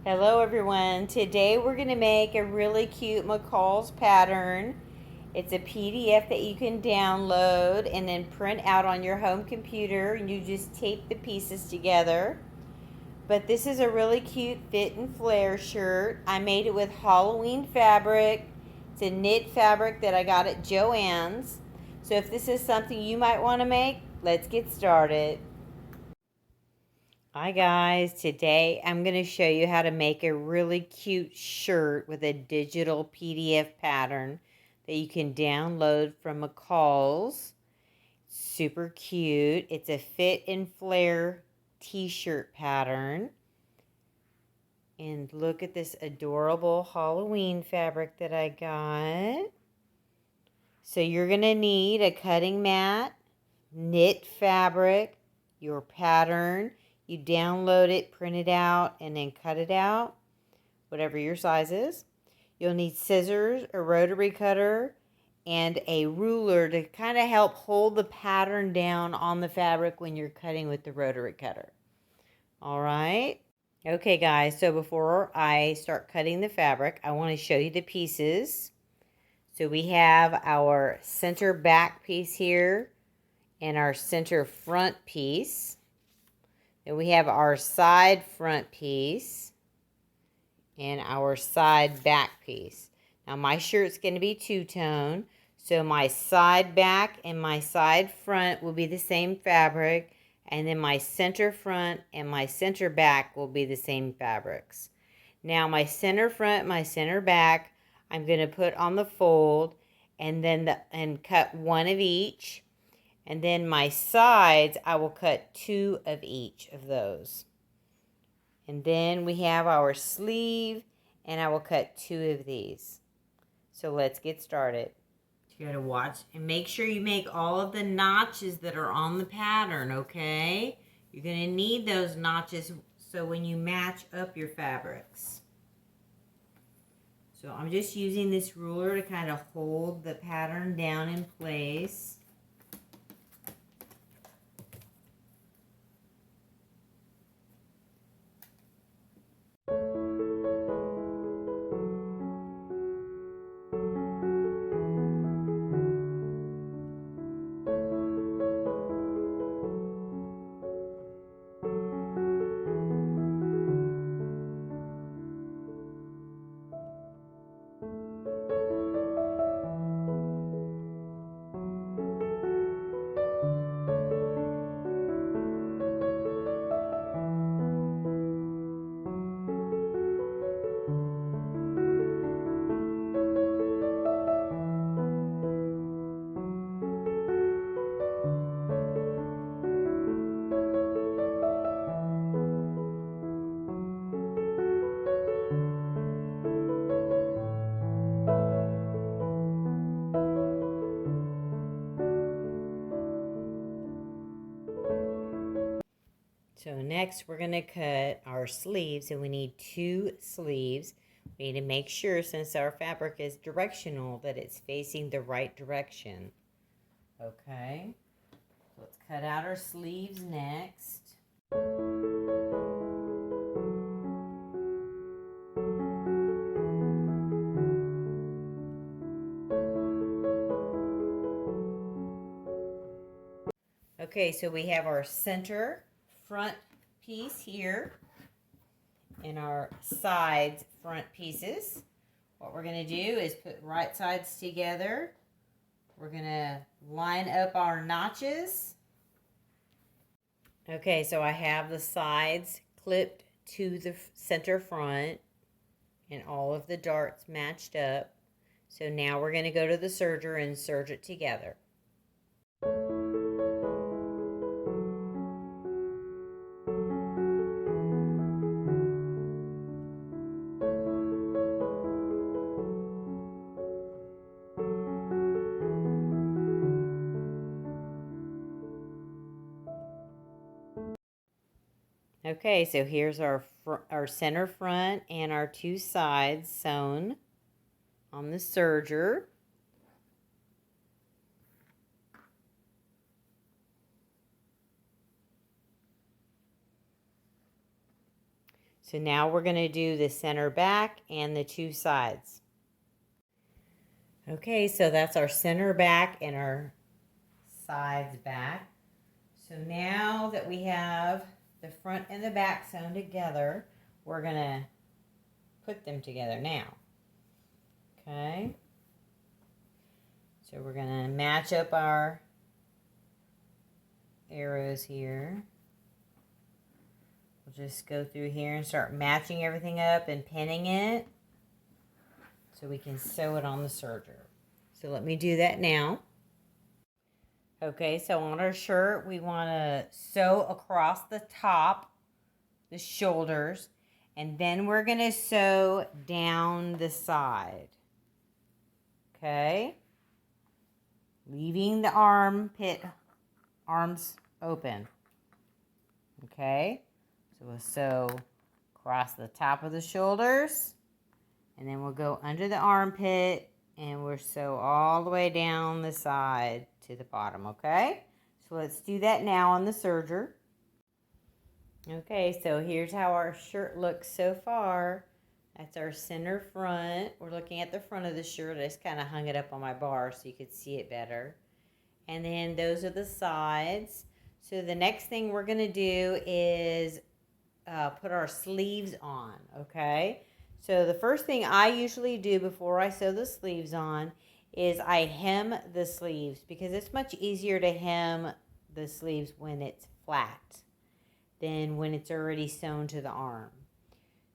Hello everyone. Today we're going to make a really cute McCalls pattern. It's a PDF that you can download and then print out on your home computer, and you just tape the pieces together. But this is a really cute fit and flare shirt. I made it with Halloween fabric. It's a knit fabric that I got at Joann's. So if this is something you might want to make, let's get started. Hi guys, today I'm going to show you how to make a really cute shirt with a digital PDF pattern that you can download from McCalls. Super cute. It's a fit and flare t-shirt pattern. And look at this adorable Halloween fabric that I got. So you're going to need a cutting mat, knit fabric, your pattern. You download it, print it out, and then cut it out, whatever your size is. You'll need scissors, a rotary cutter, and a ruler to kind of help hold the pattern down on the fabric when you're cutting with the rotary cutter. All right. Okay, guys, so before I start cutting the fabric, I want to show you the pieces. So we have our center back piece here and our center front piece. Then we have our side front piece and our side back piece. Now my shirt's going to be two-tone, so my side back and my side front will be the same fabric, and then my center front and my center back will be the same fabrics. Now my center front, my center back, I'm going to put on the fold and cut one of each. And then my sides, I will cut two of each of those. And then we have our sleeve, and I will cut two of these. So let's get started. You gotta watch and make sure you make all of the notches that are on the pattern, okay? You're gonna need those notches so when you match up your fabrics. So I'm just using this ruler to kind of hold the pattern down in place. So next we're going to cut our sleeves, and we need two sleeves. We need to make sure, since our fabric is directional, that it's facing the right direction. Okay, so let's cut out our sleeves next. Okay, so we have our center front piece here and our sides front pieces. What we're going to do is put right sides together. We're going to line up our notches. Okay, so I have the sides clipped to the center front and all of the darts matched up. So now we're going to go to the serger and serge it together. Okay, so here's our center front and our two sides sewn on the serger. So now we're going to do the center back and the two sides. Okay, so that's our center back and our sides back. So now that we have the front and the back sewn together, we're going to put them together now. Okay. So we're going to match up our arrows here. We'll just go through here and start matching everything up and pinning it so we can sew it on the serger. So let me do that now. Okay, so on our shirt, we want to sew across the top, the shoulders, and then we're going to sew down the side. Okay? Leaving the arms open. Okay? So we'll sew across the top of the shoulders, and then we'll go under the armpit, and we'll sew all the way down the side to the bottom, okay? So let's do that now on the serger. Okay, so here's how our shirt looks so far. That's our center front. We're looking at the front of the shirt. I just kind of hung it up on my bar so you could see it better. And then those are the sides. So the next thing we're going to do is put our sleeves on, okay? So the first thing I usually do before I sew the sleeves on is I hem the sleeves, because it's much easier to hem the sleeves when it's flat than when it's already sewn to the arm.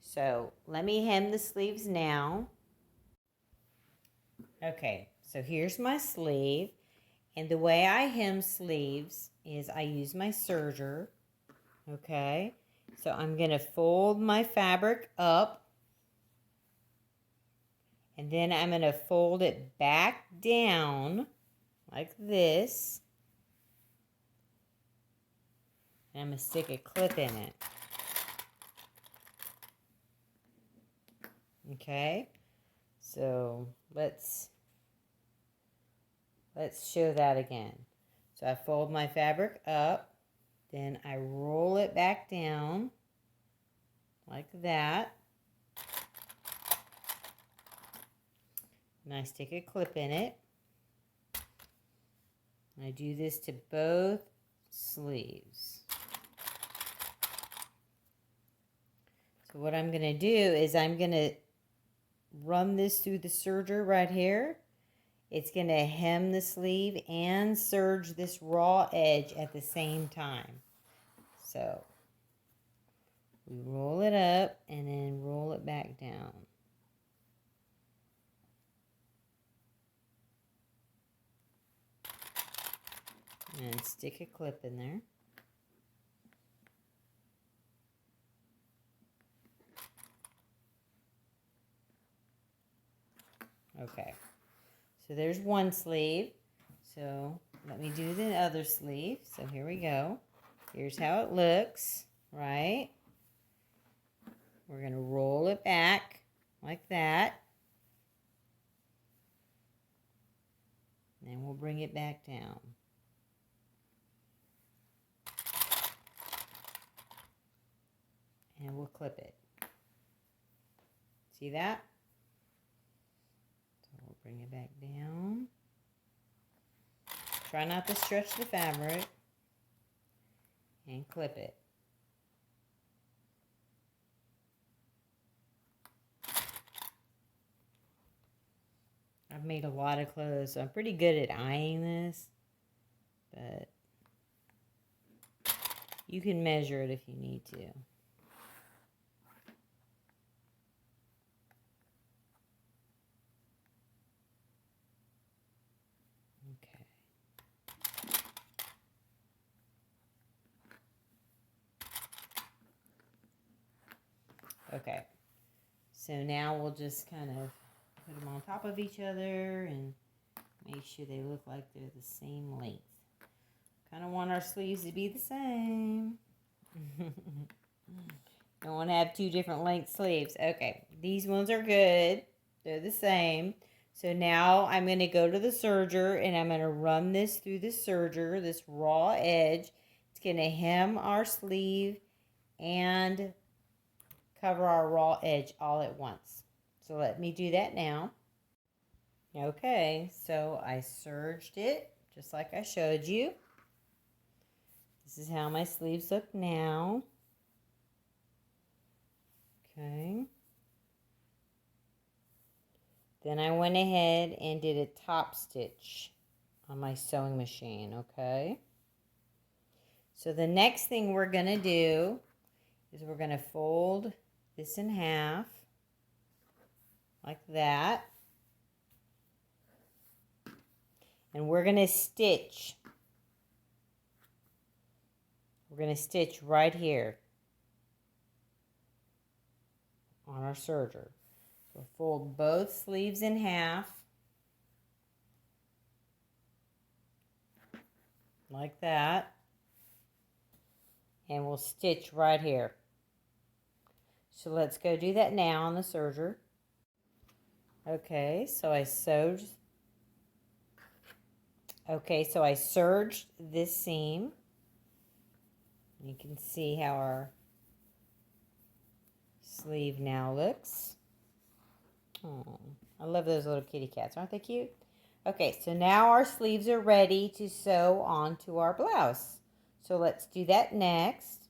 So let me hem the sleeves now. Okay, so here's my sleeve. And the way I hem sleeves is I use my serger, okay? So I'm going to fold my fabric up, and then I'm going to fold it back down like this. And I'm going to stick a clip in it. Okay? So let's show that again. So I fold my fabric up, then I roll it back down like that. And I stick a clip in it. And I do this to both sleeves. So what I'm going to do is I'm going to run this through the serger right here. It's going to hem the sleeve and serge this raw edge at the same time. So we roll it up and then roll it back down. And stick a clip in there. Okay, so there's one sleeve. So let me do the other sleeve. So here we go. Here's how it looks, right? We're going to roll it back like that. And then we'll bring it back down. And we'll clip it. See that? So we'll bring it back down. Try not to stretch the fabric. And clip it. I've made a lot of clothes, so I'm pretty good at eyeing this. But you can measure it if you need to. Okay, so now we'll just kind of put them on top of each other and make sure they look like they're the same length. Kind of want our sleeves to be the same. Don't want to have two different length sleeves. Okay, these ones are good. They're the same. So now I'm going to go to the serger and I'm going to run this through the serger, this raw edge. It's going to hem our sleeve and cover our raw edge all at once. So let me do that now. Okay, so I serged it just like I showed you. This is how my sleeves look now. Okay. Then I went ahead and did a top stitch on my sewing machine, okay? So the next thing we're going to do is we're going to fold this in half like that. And we're going to stitch. We're going to stitch right here on our serger. So fold both sleeves in half like that. And we'll stitch right here. So let's go do that now on the serger. Okay, so I sewed. Okay, so I serged this seam. You can see how our sleeve now looks. Oh, I love those little kitty cats. Aren't they cute? Okay, so now our sleeves are ready to sew onto our blouse. So let's do that next.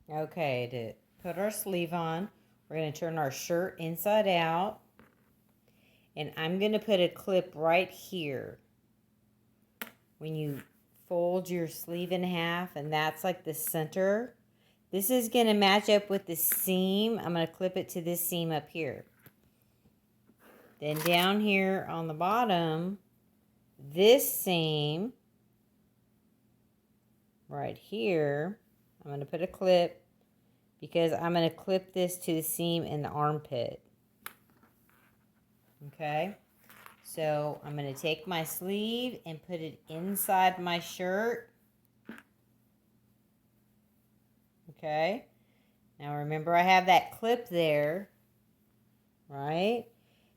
Okay, to put our sleeve on, we're going to turn our shirt inside out. And I'm going to put a clip right here. When you fold your sleeve in half, and that's like the center. This is going to match up with the seam. I'm going to clip it to this seam up here. Then down here on the bottom, this seam right here, I'm going to put a clip because I'm going to clip this to the seam in the armpit. Okay, so I'm going to take my sleeve and put it inside my shirt. Okay, now remember I have that clip there, right?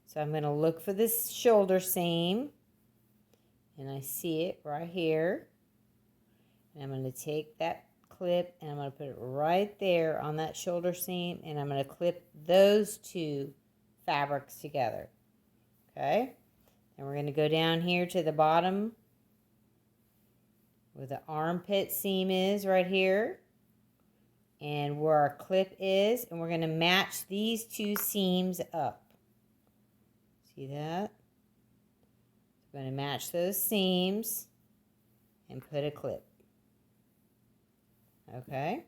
So I'm going to look for this shoulder seam, and I see it right here. And I'm going to take that clip and I'm going to put it right there on that shoulder seam, and I'm going to clip those two fabrics together. Okay, and we're going to go down here to the bottom where the armpit seam is right here, and where our clip is, and we're going to match these two seams up. See that? We're going to match those seams and put a clip. Okay.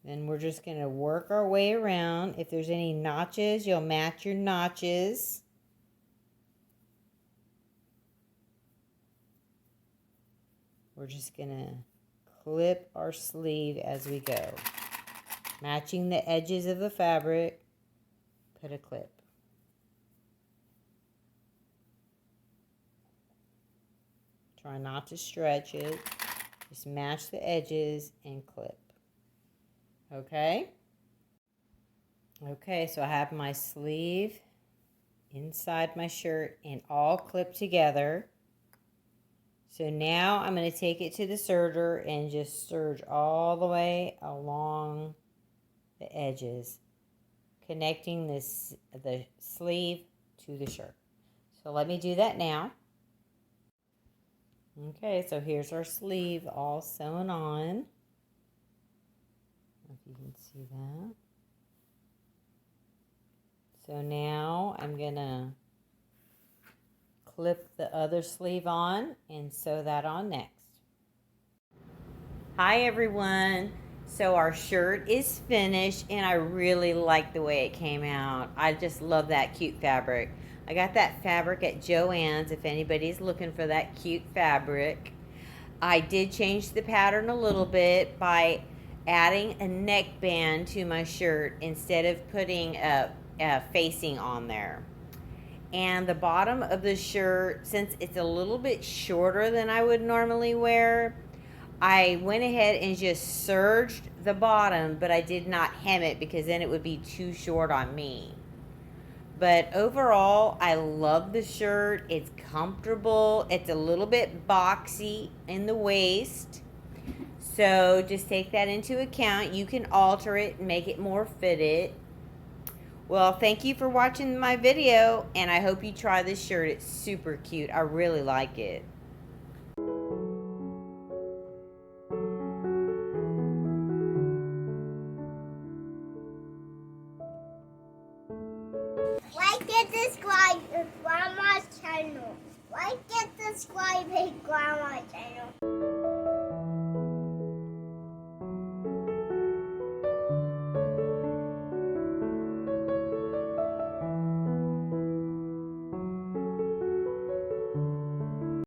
Then we're just going to work our way around. If there's any notches, you'll match your notches. We're just going to clip our sleeve as we go. Matching the edges of the fabric, put a clip. Try not to stretch it. Just match the edges and clip. Okay? Okay, so I have my sleeve inside my shirt and all clipped together. So now I'm going to take it to the serger and just serge all the way along the edges, connecting the sleeve to the shirt. So let me do that now. Okay, so here's our sleeve all sewn on. If you can see that. So now I'm going to clip the other sleeve on and sew that on next. Hi everyone. So our shirt is finished and I really like the way it came out. I just love that cute fabric. I got that fabric at Joann's if anybody's looking for that cute fabric. I did change the pattern a little bit by adding a neckband to my shirt instead of putting a facing on there. And the bottom of the shirt, since it's a little bit shorter than I would normally wear, I went ahead and just serged the bottom, but I did not hem it because then it would be too short on me. But overall, I love the shirt. It's comfortable. It's a little bit boxy in the waist. So just take that into account. You can alter it and make it more fitted. Well, thank you for watching my video, and I hope you try this shirt. It's super cute. I really like it. Like and subscribe to Grandma's channel. Like and subscribe to Grandma's channel.